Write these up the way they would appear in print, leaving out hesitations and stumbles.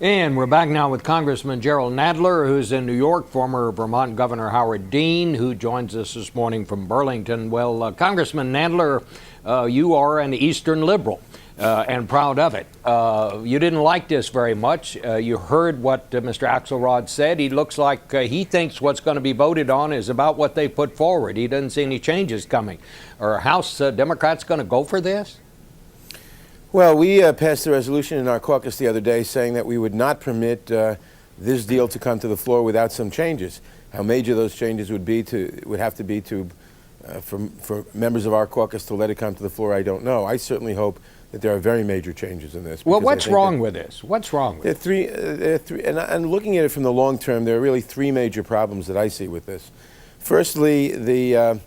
And we're back now with Congressman Jerrold Nadler, who's in New York, former Vermont Governor Howard Dean, who joins us this morning from Burlington. Well, Congressman Nadler, you are an Eastern liberal and proud of it. You didn't like this very much. You heard what Mr. Axelrod said. He looks like he thinks what's going to be voted on is about what they put forward. He doesn't see any changes coming. Are House Democrats going to go for this? Well, we passed a resolution in our caucus the other day saying that we would not permit this deal to come to the floor without some changes. How major those changes would have to be for members of our caucus to let it come to the floor, I don't know. I certainly hope that there are very major changes in this. Well, what's wrong with this? What's wrong with it? There are three, and looking at it from the long term, there are really three major problems that I see with this. Firstly, the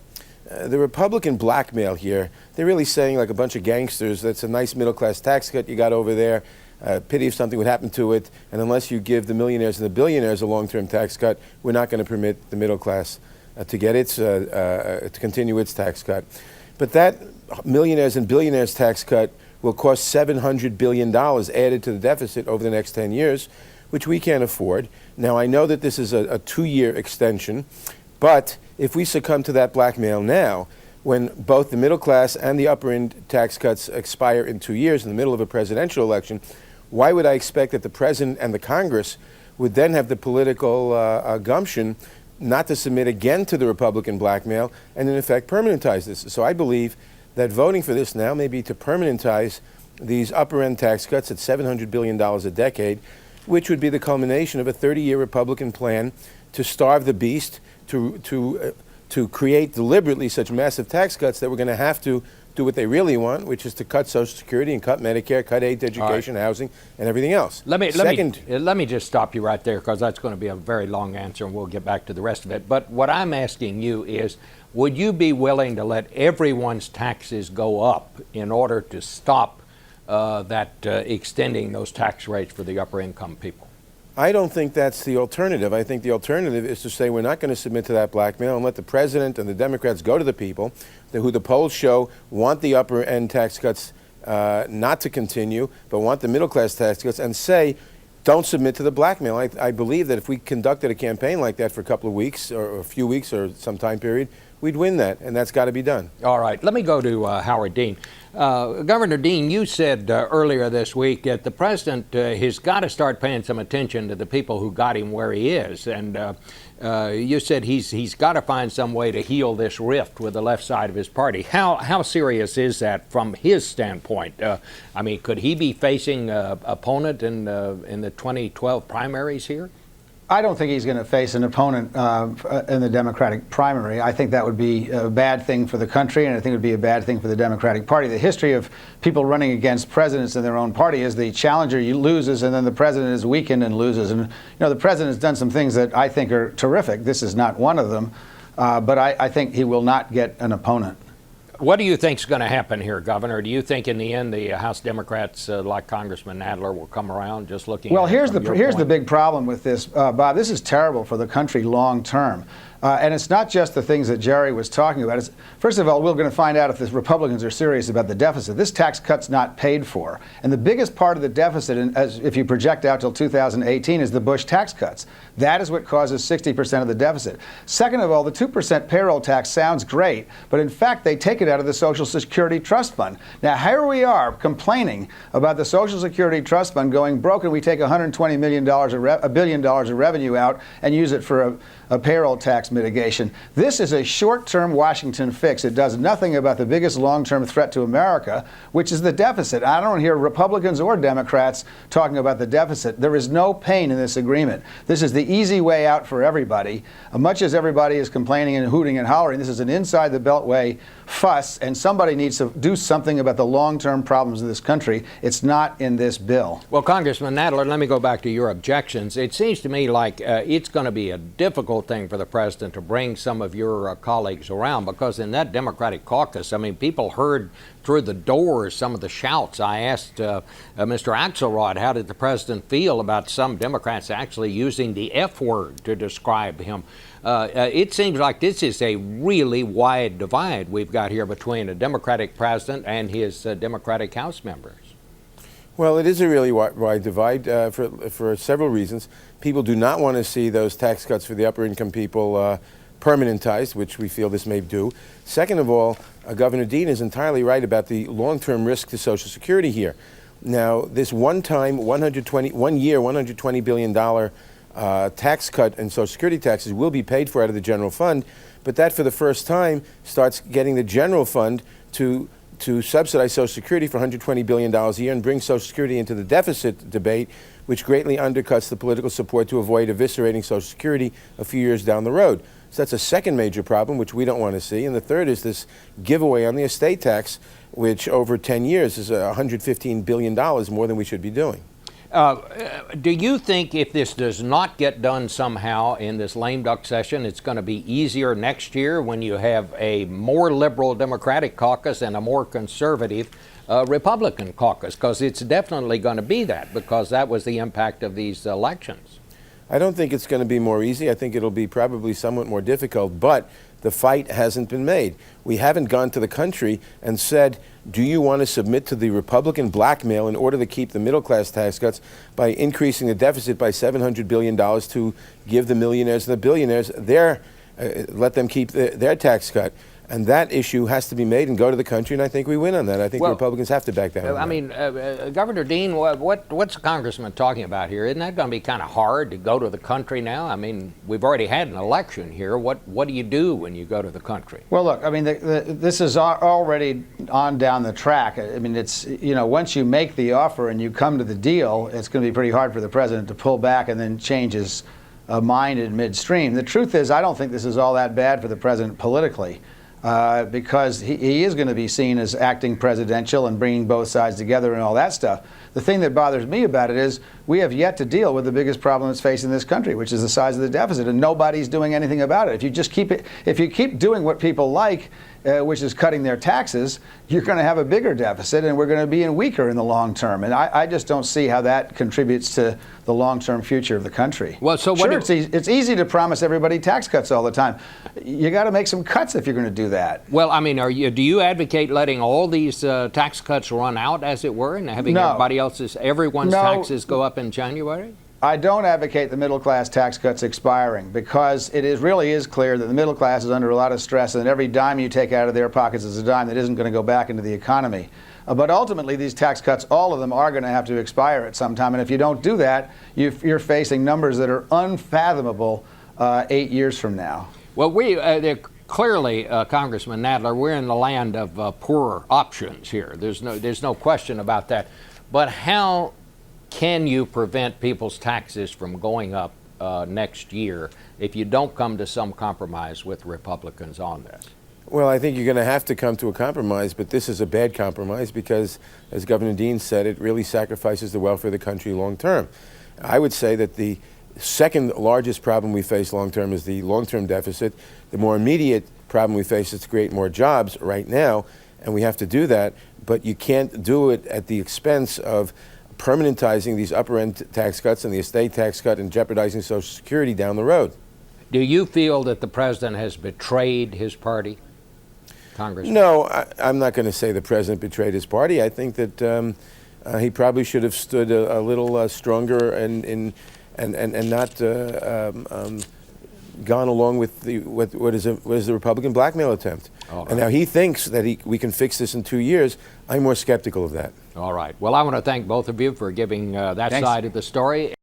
Republican blackmail here, they're really saying, like a bunch of gangsters, that's a nice middle-class tax cut you got over there, pity if something would happen to it, and unless you give the millionaires and the billionaires a long-term tax cut, we're not going to permit the middle class to get its, to continue its tax cut. But that millionaires and billionaires tax cut will cost $700 billion added to the deficit over the next 10 years, which we can't afford. Now, I know that this is a 2-year extension, but if we succumb to that blackmail now, when both the middle class and the upper end tax cuts expire in 2 years in the middle of a presidential election, why would I expect that the president and the Congress would then have the political gumption not to submit again to the Republican blackmail and in effect permanentize this? So I believe that voting for this now may be to permanentize these upper end tax cuts at $700 billion a decade, which would be the culmination of a 30-year Republican plan to starve the beast, to create deliberately such massive tax cuts that we're going to have to do what they really want, which is to cut Social Security and cut Medicare, cut aid to education, housing, and everything else. Let me just stop you right there, because that's going to be a very long answer, and we'll get back to the rest of it. But what I'm asking you is, would you be willing to let everyone's taxes go up in order to stop extending those tax rates for the upper income people? I don't think that's the alternative. I think the alternative is to say we're not going to submit to that blackmail and let the president and the Democrats go to the people who the polls show want the upper end tax cuts not to continue, but want the middle class tax cuts, and say, don't submit to the blackmail. I believe that if we conducted a campaign like that for a couple of weeks or a few weeks or some time period, we'd win that, and that's got to be done. All right. Let me go to Howard Dean. Governor Dean, you said earlier this week that the president has got to start paying some attention to the people who got him where he is. And you said he's got to find some way to heal this rift with the left side of his party. How serious is that from his standpoint? I mean, could he be facing an opponent in the 2012 primaries here? I don't think he's going to face an opponent in the Democratic primary. I think that would be a bad thing for the country, and I think it would be a bad thing for the Democratic Party. The history of people running against presidents in their own party is the challenger loses, and then the president is weakened and loses. And the president has done some things that I think are terrific. This is not one of them, but I think he will not get an opponent. What do you think is going to happen here, Governor? Do you think in the end the House Democrats, like Congressman Nadler, will come around just looking Well, at here's the big problem with this, Bob. This is terrible for the country long term. And it's not just the things that Jerry was talking about. First of all, we're going to find out if the Republicans are serious about the deficit. This tax cut's not paid for. And the biggest part of the deficit, if you project out till 2018, is the Bush tax cuts. That is what causes 60% of the deficit. Second of all, the 2% payroll tax sounds great, but in fact, they take it out of the Social Security Trust Fund. Now, here we are complaining about the Social Security Trust Fund going broke, and we take $120 million, $1 billion of revenue out and use it for a payroll tax mitigation. This is a short-term Washington fix. It does nothing about the biggest long-term threat to America, which is the deficit. I don't hear Republicans or Democrats talking about the deficit. There is no pain in this agreement. This is the easy way out for everybody. Much as everybody is complaining and hooting and hollering, this is an inside the Beltway fuss, and somebody needs to do something about the long-term problems of this country. It's not in this bill. Well, Congressman Nadler, let me go back to your objections. It seems to me like it's going to be a difficult thing for the president to bring some of your colleagues around, because in that Democratic caucus, I mean, people heard through the doors some of the shouts. I asked Mr. Axelrod, how did the president feel about some Democrats actually using the F word to describe him? It seems like this is a really wide divide we've got here between a Democratic president and his Democratic House members. Well, it is a really wide divide for several reasons. People do not want to see those tax cuts for the upper income people permanentized, which we feel this may do. Second of all, Governor Dean is entirely right about the long-term risk to Social Security here. Now, this one-time $120 billion tax cut in Social Security taxes will be paid for out of the general fund, but that for the first time starts getting the general fund to subsidize Social Security for $120 billion a year and bring Social Security into the deficit debate, which greatly undercuts the political support to avoid eviscerating Social Security a few years down the road. So that's a second major problem, which we don't want to see. And the third is this giveaway on the estate tax, which over 10 years is $115 billion more than we should be doing. Do you think if this does not get done somehow in this lame duck session, it's going to be easier next year when you have a more liberal Democratic caucus and a more conservative Republican caucus? Because it's definitely going to be that, because that was the impact of these elections. I don't think it's going to be more easy. I think it'll be probably somewhat more difficult, but the fight hasn't been made. We haven't gone to the country and said, do you want to submit to the Republican blackmail in order to keep the middle class tax cuts by increasing the deficit by $700 billion to give the millionaires and the billionaires let them keep their tax cut? And that issue has to be made and go to the country, and I think we win on that. I think the Republicans have to back down on that. I mean, Governor Dean, what's the congressman talking about here? Isn't that going to be kind of hard to go to the country now? I mean, we've already had an election here. What do you do when you go to the country? Well, look, I mean, this is already on down the track. I mean, it's, once you make the offer and you come to the deal, it's going to be pretty hard for the president to pull back and then change his mind in midstream. The truth is, I don't think this is all that bad for the president politically. Because he is going to be seen as acting presidential and bringing both sides together and all that stuff. The thing that bothers me about it is we have yet to deal with the biggest problem that's facing this country, which is the size of the deficit, and nobody's doing anything about it. If you keep doing what people like, which is cutting their taxes, you're going to have a bigger deficit, and we're going to be weaker in the long term. And I just don't see how that contributes to the long-term future of the country. Well, so sure, it's easy to promise everybody tax cuts all the time. You got to make some cuts if you're going to do that. Well, I mean, do you advocate letting all these tax cuts run out, as it were, and having everyone's taxes go up in January? I don't advocate the middle class tax cuts expiring, because it really is clear that the middle class is under a lot of stress, and every dime you take out of their pockets is a dime that isn't going to go back into the economy. But ultimately, these tax cuts, all of them, are going to have to expire at some time. And if you don't do that, you're facing numbers that are unfathomable 8 years from now. Well, clearly, Congressman Nadler, we're in the land of poorer options here. There's no question about that. But how can you prevent people's taxes from going up next year if you don't come to some compromise with Republicans on this? Well, I think you're going to have to come to a compromise, but this is a bad compromise because, as Governor Dean said, it really sacrifices the welfare of the country long term. I would say that the second largest problem we face long term is the long-term deficit. The more immediate problem we face is to create more jobs right now, and we have to do that, but you can't do it at the expense of permanentizing these upper-end tax cuts and the estate tax cut and jeopardizing Social Security down the road. Do you feel that the president has betrayed his party, Congressman? No, I'm not going to say the president betrayed his party. I think that he probably should have stood a little stronger and not gone along with what is the Republican blackmail attempt. Right. And now he thinks that we can fix this in 2 years. I'm more skeptical of that. All right. Well, I want to thank both of you for giving that Thanks. side of the story.